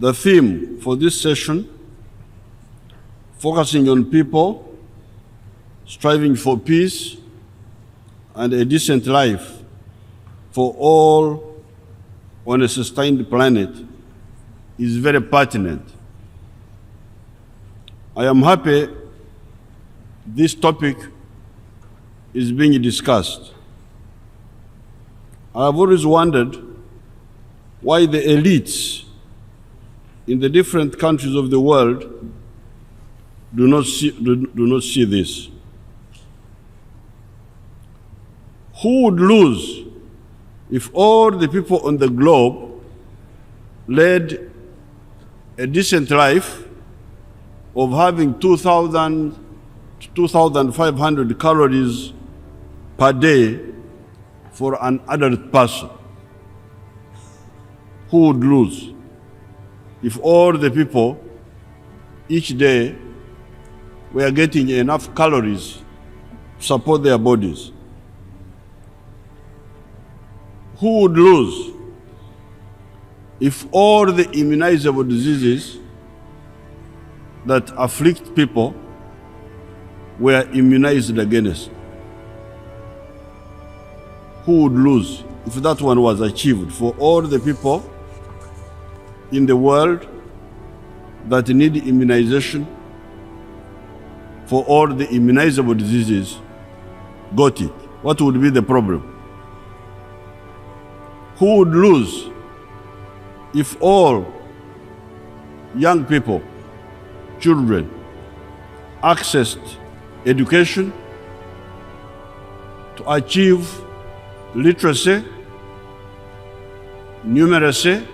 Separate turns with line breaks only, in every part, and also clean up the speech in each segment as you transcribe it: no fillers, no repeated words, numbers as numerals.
The theme for this session, focusing on people striving for peace and a decent life for all on a sustained planet, is very pertinent. I am happy this topic is being discussed. I have always wondered why the elites in the different countries of the world do not see this. Who would lose if all the people on the globe led a decent life of having 2,000 to 2,500 calories per day for an adult person? Who would lose if all the people each day were getting enough calories to support their bodies? Who would lose if all the immunizable diseases that afflict people were immunized against? Who would lose if that one was achieved for all the people in the world that need immunization, for all the immunizable diseases got it? What would be the problem? Who would lose if all young people, children, accessed education to achieve literacy, numeracy,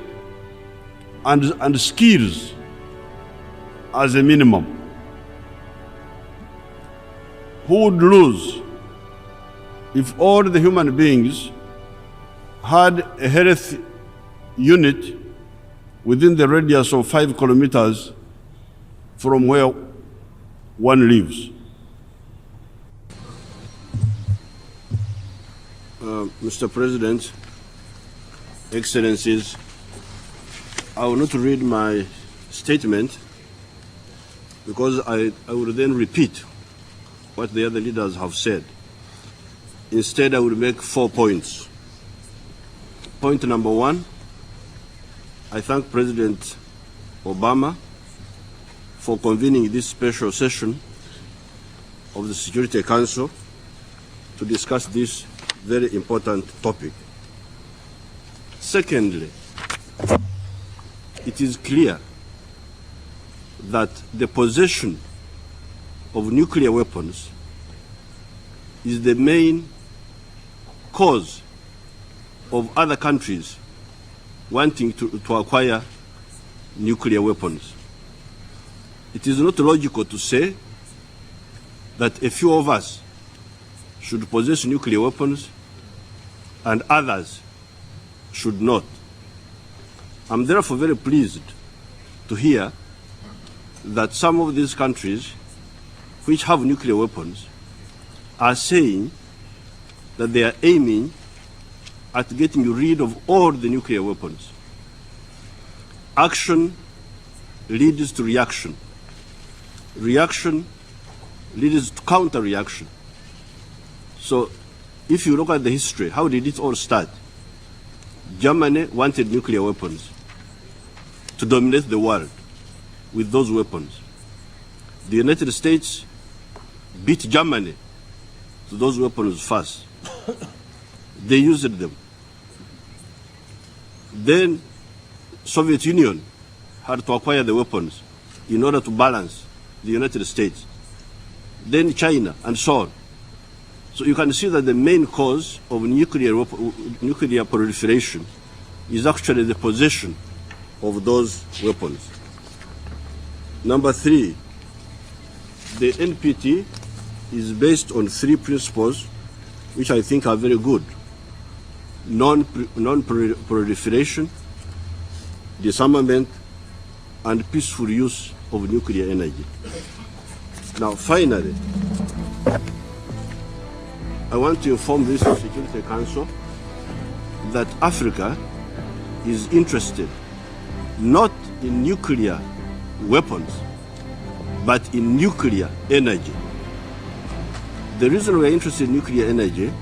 and skills as a minimum? Who would lose if all the human beings had a health unit within the radius of 5 kilometers from where one lives? Mr. President, Excellencies, I will not read my statement because I will then repeat what the other leaders have said. Instead, I will make 4 points. Point number 1, I thank President Obama for convening this special session of the Security Council to discuss this very important topic. Secondly, it is clear that the possession of nuclear weapons is the main cause of other countries wanting to acquire nuclear weapons. It is not logical to say that a few of us should possess nuclear weapons and others should not. I'm therefore very pleased to hear that some of these countries which have nuclear weapons are saying that they are aiming at getting rid of all the nuclear weapons. Action leads to reaction. Reaction leads to counter-reaction. So if you look at the history, how did it all start? Germany wanted nuclear weapons to dominate the world with those weapons. The United States beat Germany to those weapons first. They used them. Then Soviet Union had to acquire the weapons in order to balance the United States. Then China, and so on. So you can see that the main cause of nuclear proliferation is actually the possession of those weapons. Number 3, the NPT is based on 3 principles which I think are very good: non-proliferation, disarmament, and peaceful use of nuclear energy. Now, finally, I want to inform this Security Council that Africa is interested not in nuclear weapons, but in nuclear energy. The reason we're interested in nuclear energy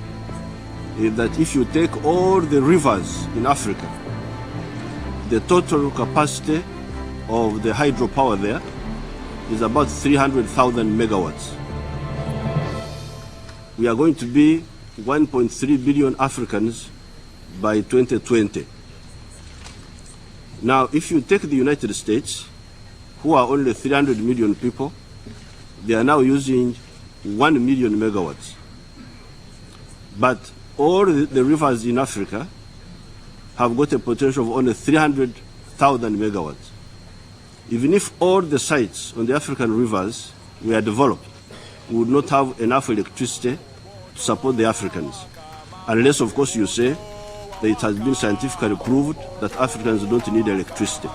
is that if you take all the rivers in Africa, the total capacity of the hydropower there is about 300,000 megawatts. We are going to be 1.3 billion Africans by 2020. Now, if you take the United States, who are only 300 million people, they are now using 1 million megawatts. But all the rivers in Africa have got a potential of only 300,000 megawatts. Even if all the sites on the African rivers were developed, we would not have enough electricity to support the Africans. Unless, of course, you say that it has been scientifically proved that Africans don't need electricity.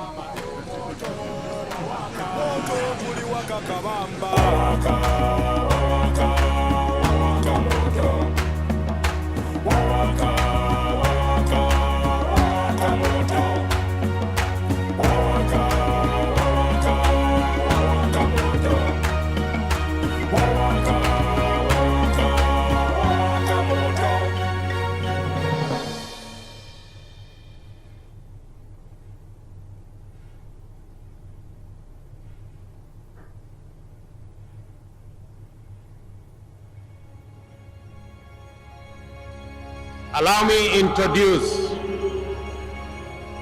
Allow me introduce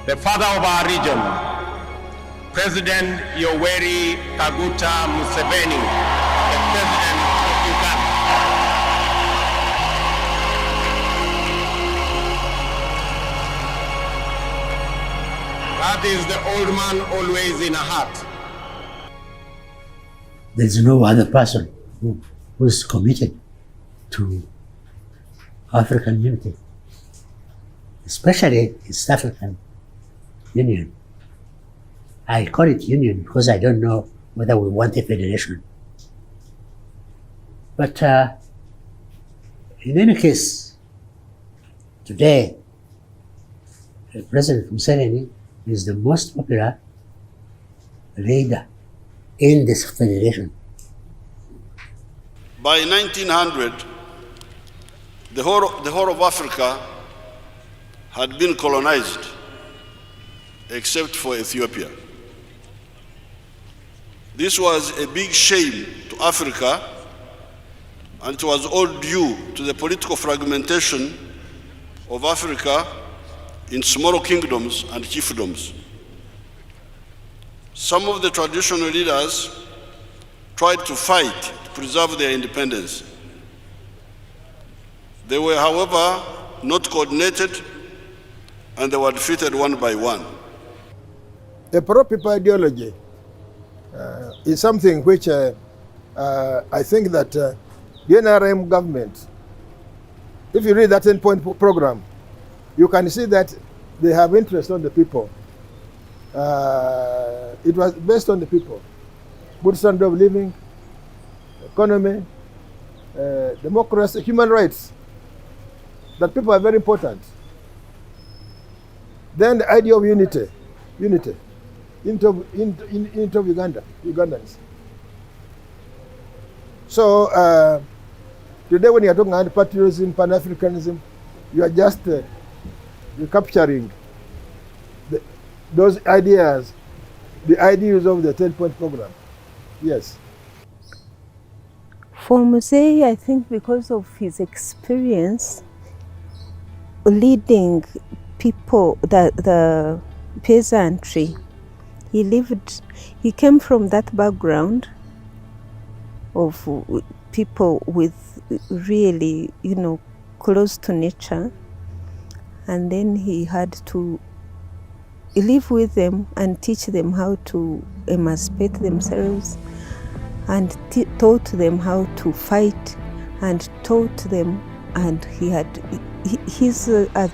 the father of our region, President Yoweri Kaguta Museveni, the President of Uganda. That is the old man always in a heart.
There's no other person who is committed to African unity, especially East African Union. I call it union because I don't know whether we want a federation. But in any case, today, President Museveni is the most popular leader in this federation.
By 1900, the whole of Africa had been colonized, except for Ethiopia. This was a big shame to Africa, and it was all due to the political fragmentation of Africa in smaller kingdoms and chiefdoms. Some of the traditional leaders tried to fight to preserve their independence. They were, however, not coordinated, and they were defeated one by one.
The pro-people ideology is something which I think that the NRM government, if you read that 10-point program, you can see that they have interest on the people. It was based on the people. Good standard of living, economy, democracy, human rights. That people are very important. Then the idea of unity of Ugandans. So today when you are talking about patriotism, Pan-Africanism, you are just recapturing those ideas, the ideas of the 10-point program. Yes.
For Musei, I think because of his experience leading people, the peasantry, he came from that background of people with really, close to nature, and then he had to live with them and teach them how to emancipate themselves, and taught them how to fight, and taught them, and he's a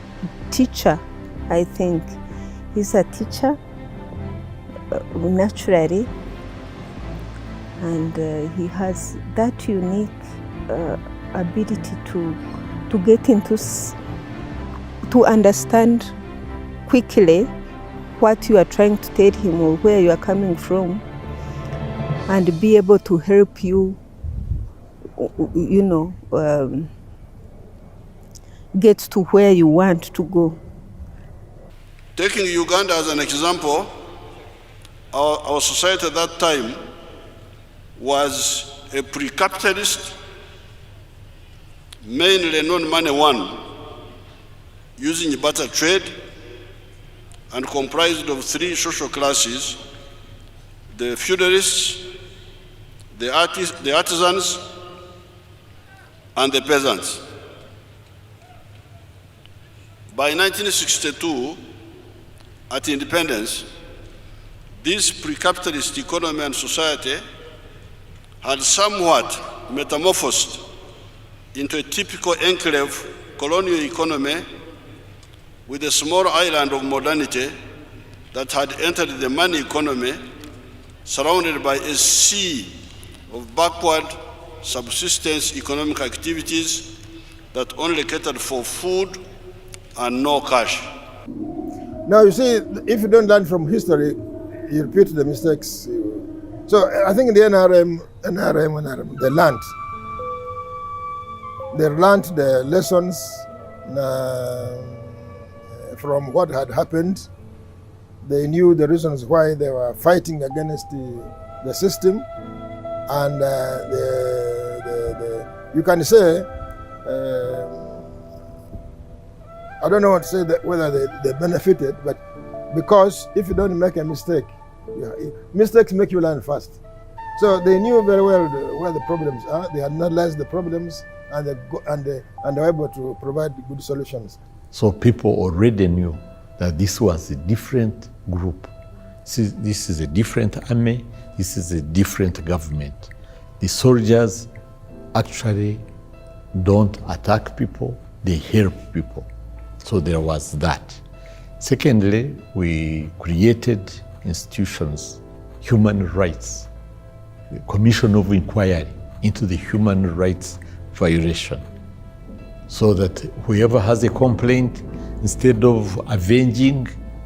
teacher, I think. He's a teacher naturally, and he has that unique ability to get into, to understand quickly what you are trying to tell him or where you are coming from, and be able to help you, get to where you want to go.
Taking Uganda as an example, our society at that time was a pre-capitalist, mainly non-money one, using barter trade, and comprised of three social classes: the feudalists, the artisans, and the peasants. By 1962, at independence, this pre-capitalist economy and society had somewhat metamorphosed into a typical enclave colonial economy with a small island of modernity that had entered the money economy, surrounded by a sea of backward subsistence economic activities that only catered for food and no cash.
Now, you see, if you don't learn from history, you repeat the mistakes. So I think the NRM, they learned the lessons from what had happened. They knew the reasons why they were fighting against the system, and you can say, I don't know what to say, whether they benefited, but because if you don't make a mistake, mistakes make you learn fast. So they knew very well where the problems are. They analyzed the problems, and they were able to provide good solutions.
So people already knew that this was a different group. This is a different army. This is a different government. The soldiers actually don't attack people, they help people. So there was that. Secondly, we created institutions, human rights, the Commission of Inquiry into the human rights violation, so that whoever has a complaint, instead of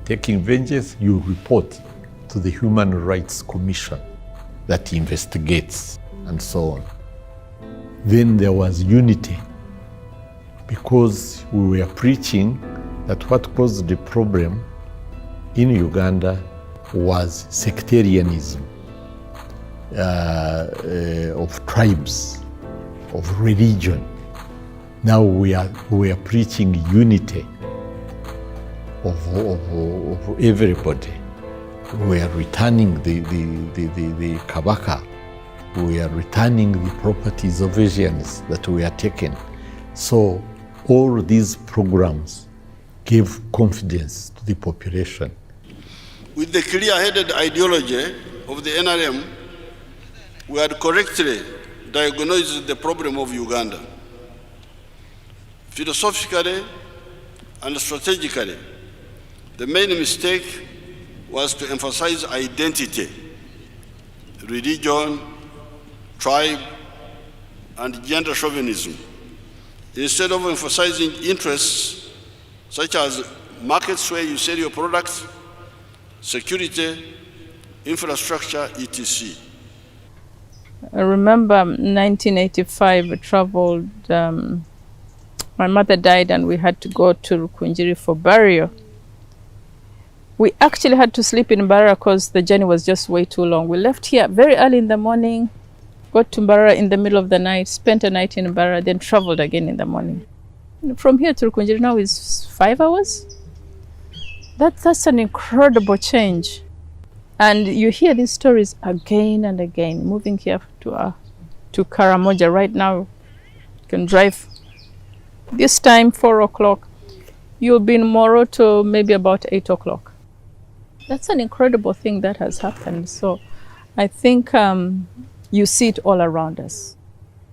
taking vengeance, you report to the Human Rights Commission that investigates, and so on. Then there was unity, because we were preaching that what caused the problem in Uganda was sectarianism of tribes, of religion. Now we are preaching unity of everybody. We are returning the Kabaka. We are returning the properties of Asians that we are taken. So all these programs gave confidence to the population.
With the clear-headed ideology of the NRM, we had correctly diagnosed the problem of Uganda. Philosophically and strategically, the main mistake was to emphasize identity, religion, tribe, and gender chauvinism, instead of emphasizing interests such as markets where you sell your products, security, infrastructure, etc.
I remember 1985, I traveled, my mother died and we had to go to Rukungiri for burial. We actually had to sleep in Mbarara because the journey was just way too long. We left here very early in the morning, got to Mbarara in the middle of the night, spent a night in Mbarara, then traveled again in the morning. From here to Rukungiri now is 5 hours. That's an incredible change. And you hear these stories again and again. Moving here to Karamoja right now, you can drive this time 4 o'clock. You'll be in Moroto maybe about 8 o'clock. That's an incredible thing that has happened. So I think you see it all around us.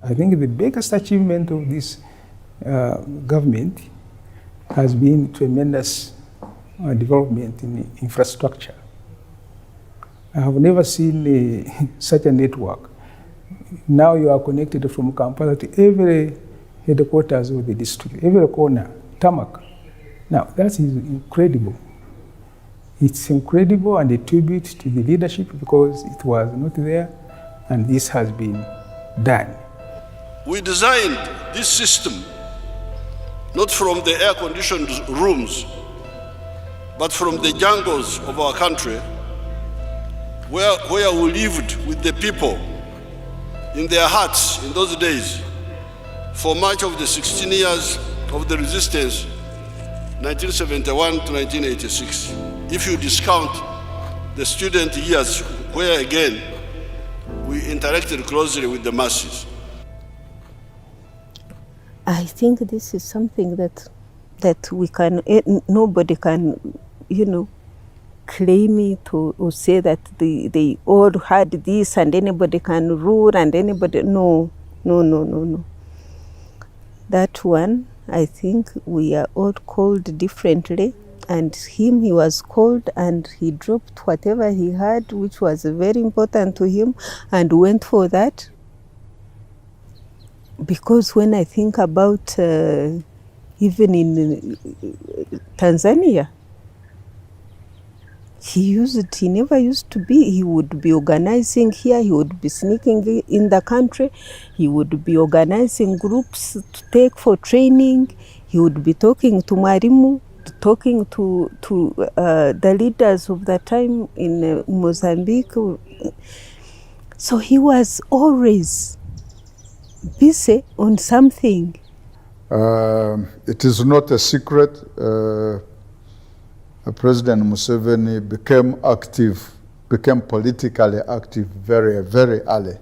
I think the biggest achievement of this government has been tremendous development in infrastructure. I have never seen such a network. Now you are connected from Kampala to every headquarters of the district, every corner, tarmac. Now that is incredible. It's incredible and a tribute to the leadership because it was not there and this has been done.
We designed this system not from the air-conditioned rooms, but from the jungles of our country, where we lived with the people in their hearts in those days for much of the 16 years of the resistance, 1971 to 1986. If you discount the student years where again we interacted closely with the masses.
I think this is something that we can, nobody can, claim it or say that they all had this and anybody can rule and anybody, no. That one, I think we are all called differently, and him, he was called and he dropped whatever he had, which was very important to him, and went for that. Because when I think about even in Tanzania, he never used to be, he would be organizing here, he would be sneaking in the country, he would be organizing groups to take for training, he would be talking to Mwalimu, talking to the leaders of the time in Mozambique. So he was always busy on something.
It is not a secret. President Museveni became politically active very, very early.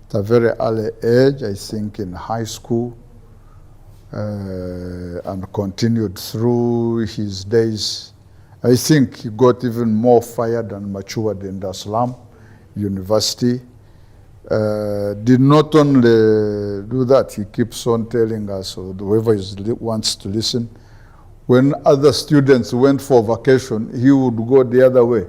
At a very early age, I think in high school, and continued through his days. I think he got even more fired and matured in Dar es Salaam University. Did not only do that, he keeps on telling us, or whoever wants to listen, when other students went for vacation, he would go the other way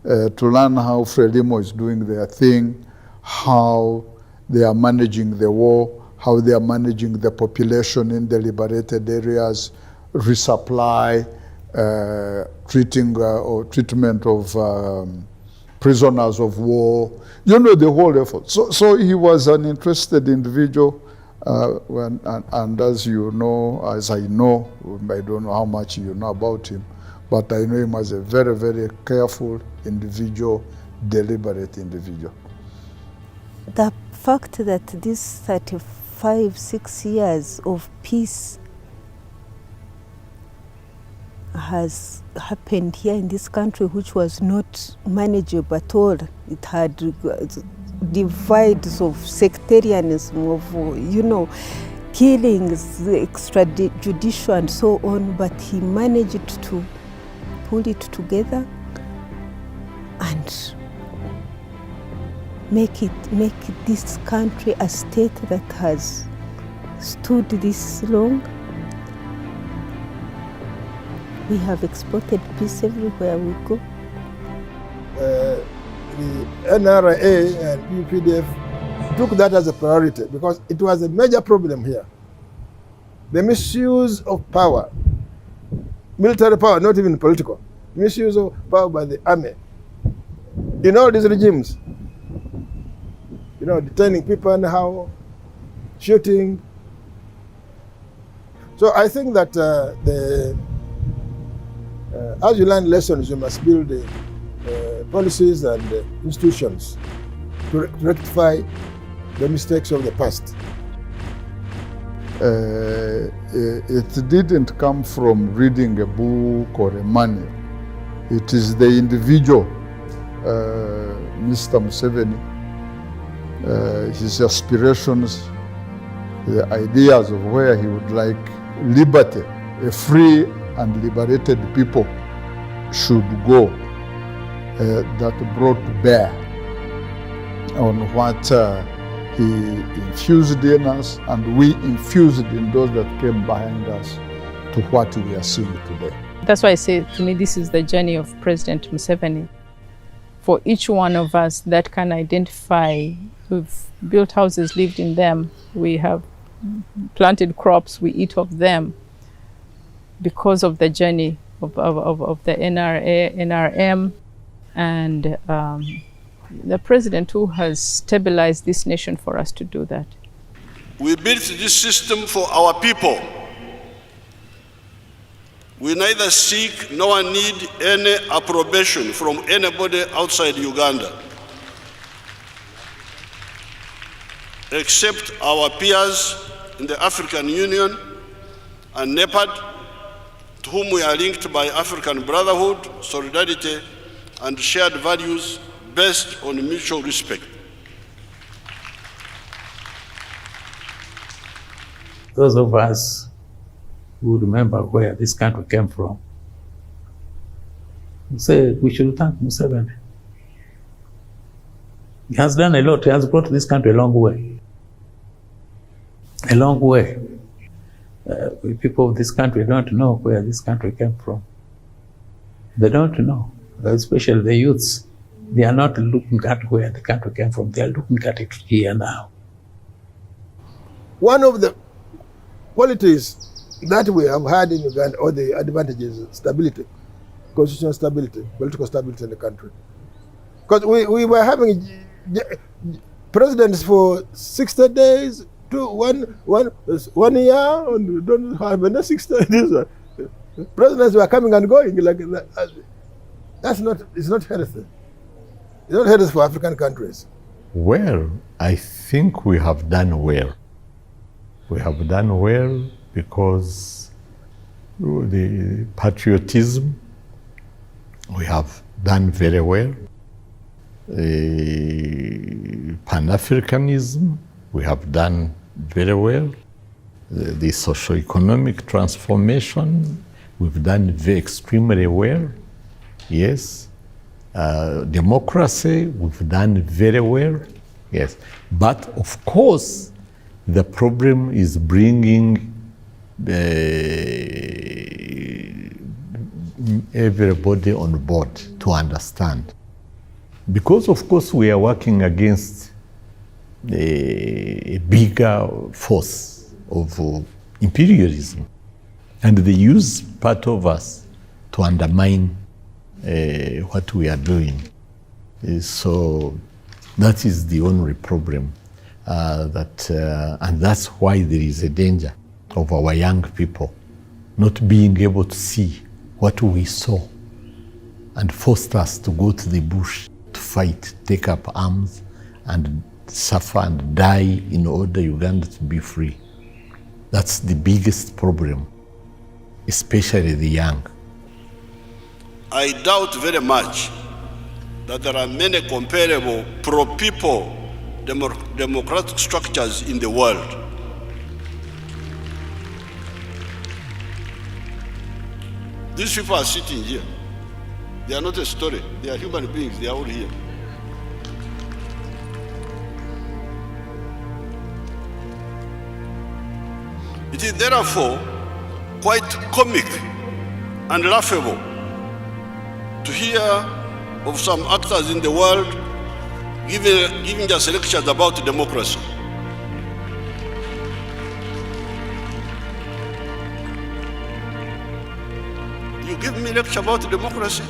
to learn how Frelimo is doing their thing, how they are managing the war, how they are managing the population in the liberated areas, resupply, treatment of prisoners of war, the whole effort. So he was an interested individual. And as you know, as I know, I don't know how much you know about him, but I know him as a very, very careful individual, deliberate individual.
The fact that this 35-6 years of peace has happened here in this country, which was not manageable at all. It had divides of sectarianism, of killings, extrajudicial and so on, but he managed to pull it together and make this country a state that has stood this long. We have exported peace everywhere we go. The NRA and UPDF took that as a priority because it was a major problem here. The misuse of power, military power, not even political, misuse of power by the army in all these regimes. Detaining people anyhow, shooting. So I think that as you learn lessons, you must build policies and institutions to rectify the mistakes of the past.
It didn't come from reading a book or a manual. It is the individual, Mr. Museveni, his aspirations, the ideas of where he would like liberty, a free and liberated people should go, that brought to bear on what he infused in us and we infused in those that came behind us to what we are seeing today.
That's why I say, to me, this is the journey of President Museveni. For each one of us that can identify, we've built houses, lived in them, we have planted crops, we eat of them because of the journey the NRA, NRM, and the president who has stabilized this nation for us to do that.
We built this system for our people. We neither seek nor need any approbation from anybody outside Uganda, except our peers in the African Union and NEPAD, to whom we are linked by African brotherhood, solidarity, and shared values based on mutual respect.
Those of us who remember where this country came from say we should thank Museveni. He has done a lot. He has brought this country a long way. A long way. People of this country don't know where this country came from. They don't know, especially the youths. They are not looking at where the country came from. They are looking at it here now.
One of the qualities that we have had in Uganda, or the advantages, is stability, constitutional stability, political stability in the country. Because we were having presidents for 60 days, to 1 year, and don't have another 60 days. Presidents were coming and going like that. It's not healthy. It's not healthy for African countries.
Well, I think we have done well. We have done well because the patriotism, we have done very well. Pan-Africanism, we have done very well. The socio-economic transformation, we've done extremely well. Yes. Democracy, we've done very well. Yes. But of course, the problem is bringing everybody on board to understand. Because of course we are working against a bigger force of imperialism, and they use part of us to undermine what we are doing. So that is the only problem, and that's why there is a danger of our young people not being able to see what we saw and forced us to go to the bush to fight, take up arms, and suffer and die in order Uganda to be free. That's the biggest problem, especially the young.
I doubt very much that there are many comparable pro-people democratic structures in the world. These people are sitting here. They are not a story. They are human beings. They are all here. It is therefore quite comic and laughable to hear of some actors in the world giving us lectures about democracy. You give me a lecture about democracy?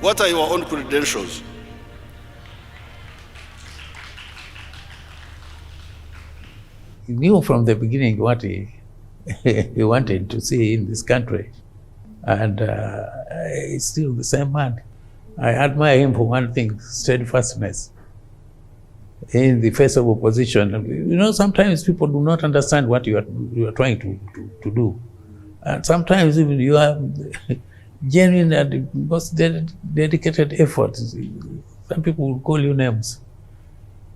What are your own credentials?
He knew from the beginning what he wanted to see in this country. And he's still the same man. I admire him for one thing, steadfastness in the face of opposition. You know, sometimes people do not understand what you are trying to do. And sometimes even you have genuine and most dedicated efforts. Some people will call you names.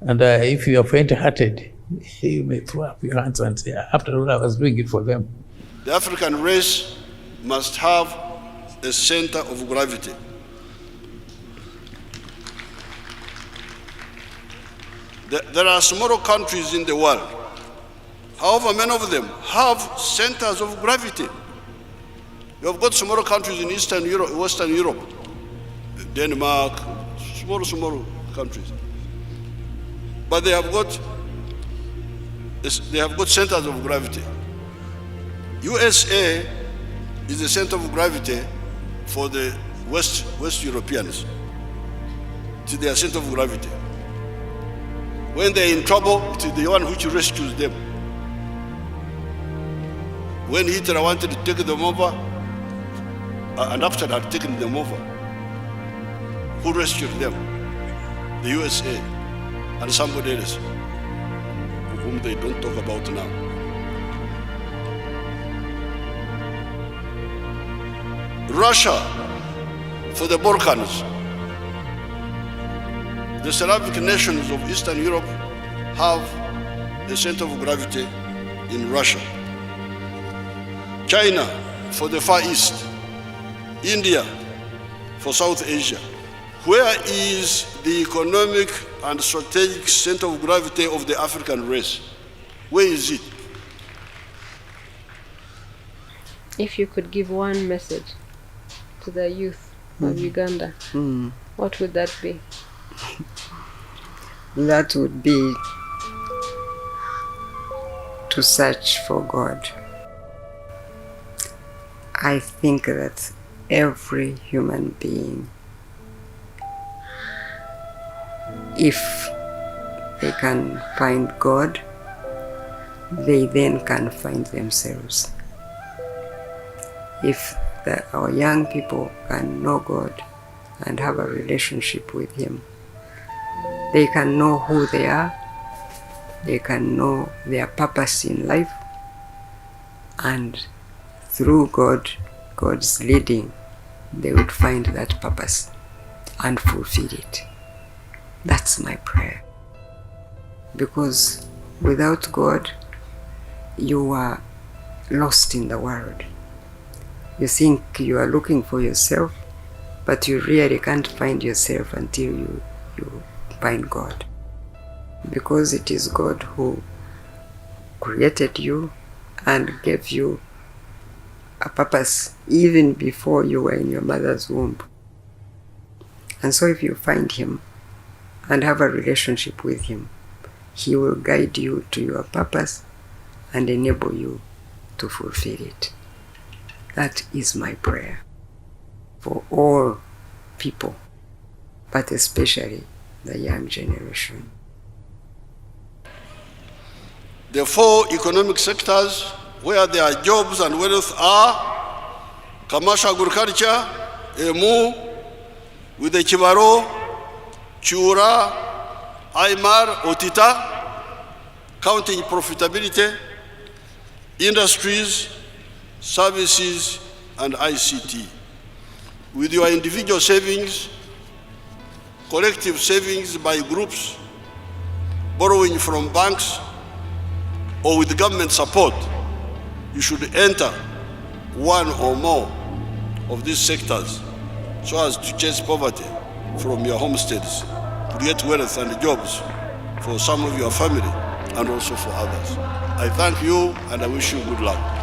And if you are faint-hearted, you may throw up your hands and say, after all, I was doing it for them.
The African race must have a center of gravity. There are smaller countries in the world. However, many of them have centers of gravity. You have got smaller countries in Eastern Europe, Western Europe, Denmark, small countries. But they have got centers of gravity. USA is the center of gravity for the West Europeans. It is their center of gravity. When they're in trouble, it is the one which rescues them. When Hitler wanted to take them over, and after had taken them over, who rescued them? The USA and somebody else, whom they don't talk about now. Russia for the Balkans. The Slavic nations of Eastern Europe have a center of gravity in Russia. China for the Far East. India for South Asia. Where is the economic and strategic center of gravity of the African race? Where is it?
If you could give one message to the youth of Uganda, what would that be?
That would be to search for God. I think that every human being, if they can find God, they then can find themselves. If our young people can know God and have a relationship with Him, they can know who they are, they can know their purpose in life, and through God's leading, they would find that purpose and fulfill it. That's my prayer. Because without God, you are lost in the world. You think you are looking for yourself, but you really can't find yourself until you find God. Because it is God who created you and gave you a purpose even before you were in your mother's womb. And so if you find Him and have a relationship with Him, He will guide you to your purpose and enable you to fulfill it. That is my prayer for all people, but especially the young generation.
The 4 economic sectors where their jobs and wealth are: commercial agriculture, Emu, with the Chibaro, Chura, Aymar, Otita, counting profitability, industries, services, and ICT. With your individual savings, collective savings by groups, borrowing from banks, or with government support, you should enter one or more of these sectors so as to chase poverty from your homesteads, create wealth and jobs for some of your family and also for others. I thank you and I wish you good luck.